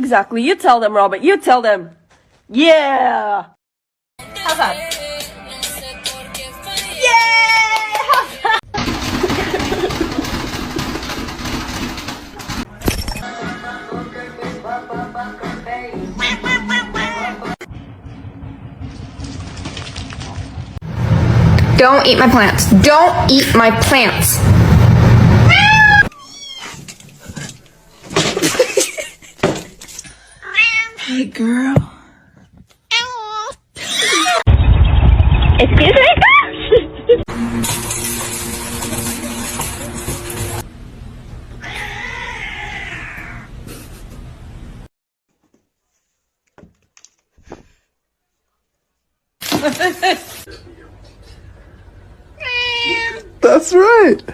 Exactly. You tell them, Robert. You tell them. Yeah. How's that? Don't eat my plants. Don't eat my plants. Hey, girl. Excuse me? That's right.